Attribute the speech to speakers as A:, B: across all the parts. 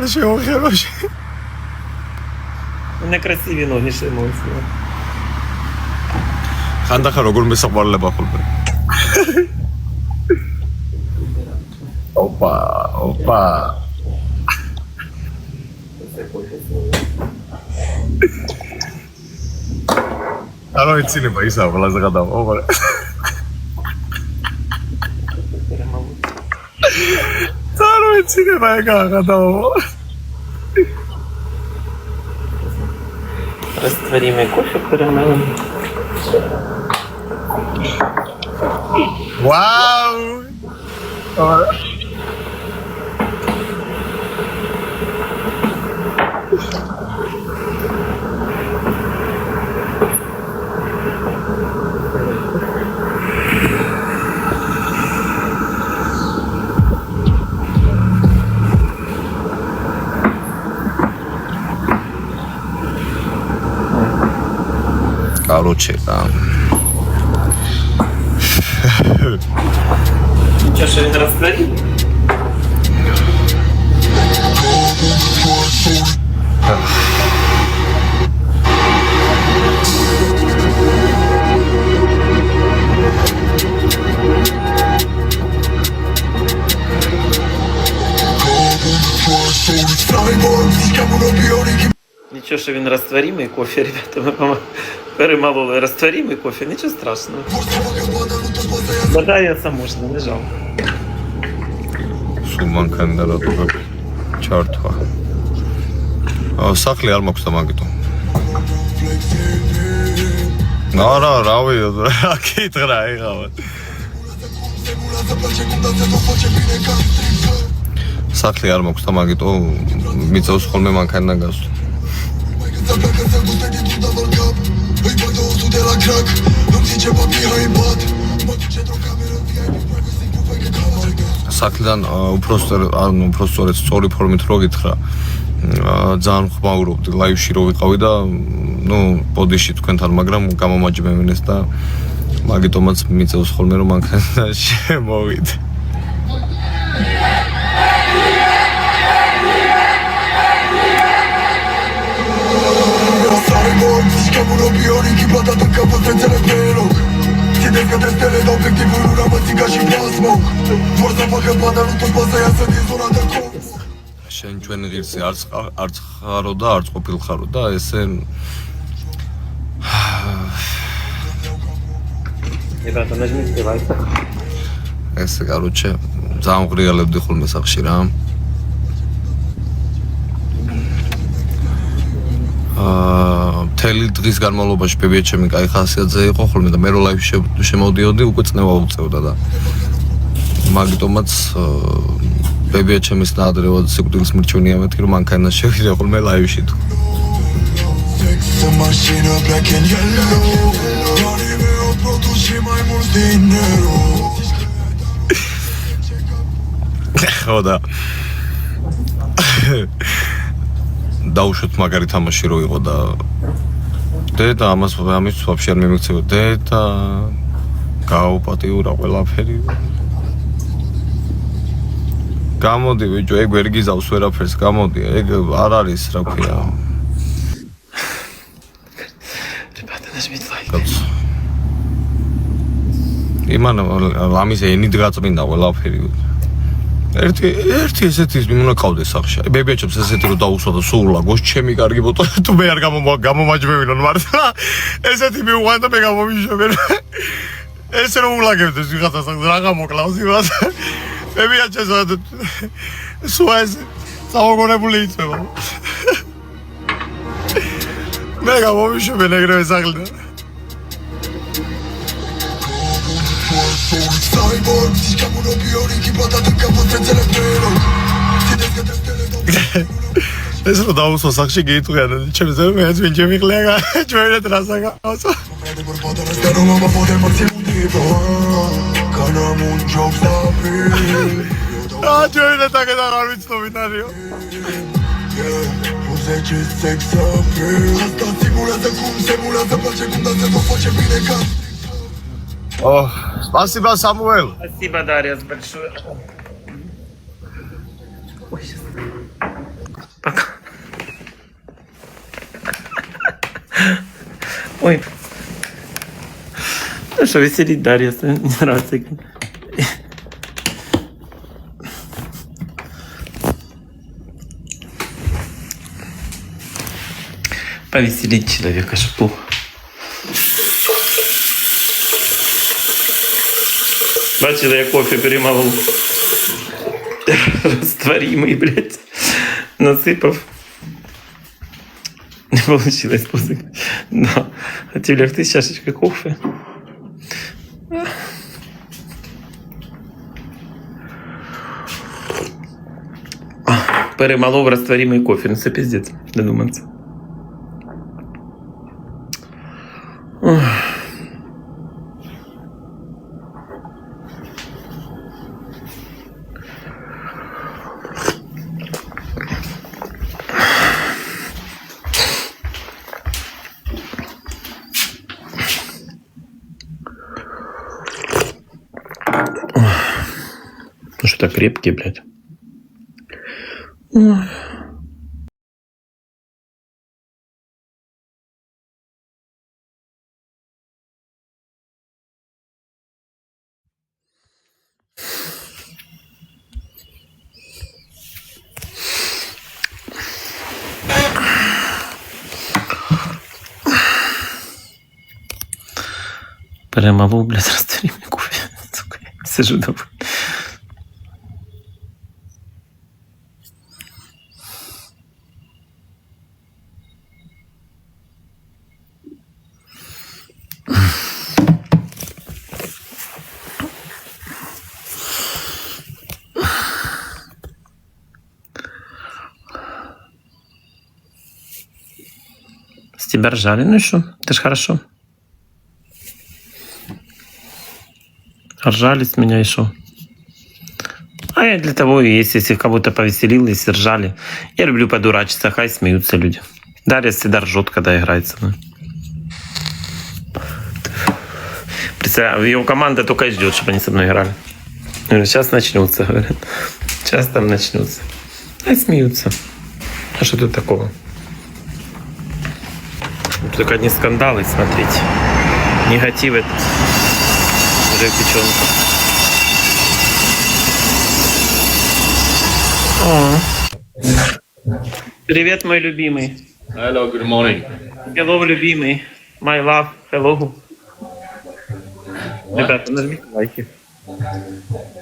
A: არ შეოხეროში.
B: Некрасиві ноги ще емоції.
A: ხანდახან როგორ მესაყვარლება ხოლმე. ოპა. არა ეცინება ისა ყველაზე გადავა. არა ეცინება ეგა გადავა.
B: Растворимый кофе карамелом.
A: Вау! Короче,
B: Нічого, що він розтворив? Нічого, що він розтворимий кофе, ребята, ми перемололи розтворимий кофе, нічого страшного. Вода я сам можна, не жалко.
A: სულ მანქანა და რა ჩართვა. სახლი არ მაქვს და მაგიტო. არა, რავი, რა კითხრა იღავა. სახლი არ მაქვს და მაგიტო მიწევს ხოლმე მანქანა გასვლა. საკლიდან უფრო სწორი ფორმით რო გითხრა ძალიან ხმაურობდი ლაივში რო ვიყავი და პოდიში თქვენთან მაგრამ გამომაჯმევინეს და მაგიტომაც მიწევს ხოლმე რომ მანქანა შემოვიდე შენ ჩვენი ღირსი არც ხარო და არც ყოფილხარო და ესე ესე короче ძალიან ღრიალებდი ხოლმე სახში რა მთელი დღის განმავლობაში ბებიაჩემი კაი ხასიათზე იყო ხოლმე და მე რო ლაივში შემოვდიოდი უკვე წნევა უწევდა და მაგიტომაც ბებიაჩემის ნადრევად სიკვდილის მირჩევნია მეთქი რომ მანქანა შევიდე ხოლმე ლაივში თუ ხო და დაუშვათ მაგარი თამაში რო იყო და დედა ამის ვაფშე არ მიმიქცევა დედა გაუპატიურა ყველაფერი გამოდი ბიჭო ეგ ვერ გიზავს ვერაფერს გამოდი ეგ არ არის რა ქვია იმან ამის ენით გაწმინდა ყველაფერი ერთი ესეთი უნდა ყავდეს სახში. ბებიაჩემს ესეთი რომ დაუსვა და სულა გოს ჩემი კარგი ბოტონი თუ მე არ გამომაჯმევინონ მართლა. ესეთი მიუყვან და მე გამომიშვებენ. ესე რომ ულაგებდეს ვიღაცას რა გამოკლავს იმას. ბებიაჩემს სუას საოგონებული იწევა. მე გამომიშვებენ ეგრევე სახლიდან. ეს რო დაუსვა სახში გეიტყვიან ჩემს მეც ვინ ჩემიღლია ჩვენეთ რასაკავსო ჩვენეთ აქეთ არ ვიცნობინ არისო О, спасибо, Самуэл.
B: Спасибо, Дарья, большое. Ой. Ну что, веселить Дарья, не нравится. Повеселить человека, что плохо. Бачили, я кофе перемолол. Растворимый, блядь. Насыпав. Не получилось после. Да. А тебе лягти чашечка кофе. Перемолов растворимый кофе. Ну, це пиздец. Додуматься. Ну что так крепкий, блядь. Перемолол, блядь, растворимый кофе. Сука, я сижу довольно. С тебя ржали, ну и что? Это ж хорошо. Ржали с меня и что? А я для того и есть, если кого-то повеселил, если ржали. Я люблю подурачиться, хай смеются люди. Дарья всегда ржет, когда играет со мной. Представляю, его команда только и ждет, чтобы они со мной играли. Говорю, сейчас начнутся, говорят. Сейчас там начнутся. Хай смеются. А что тут такого? Только одни скандалы, смотрите. Негатив это уже печенка. Привет, мой любимый.
C: Hello, good morning.
B: Hello, любимый. My love. Hello. Ребята, нажмите лайки.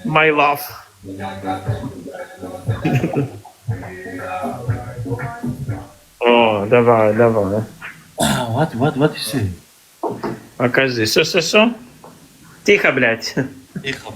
B: My love. О, давай, давай.
C: What you say?
B: Покажи. Что? Тихо, блядь.
C: Тихо.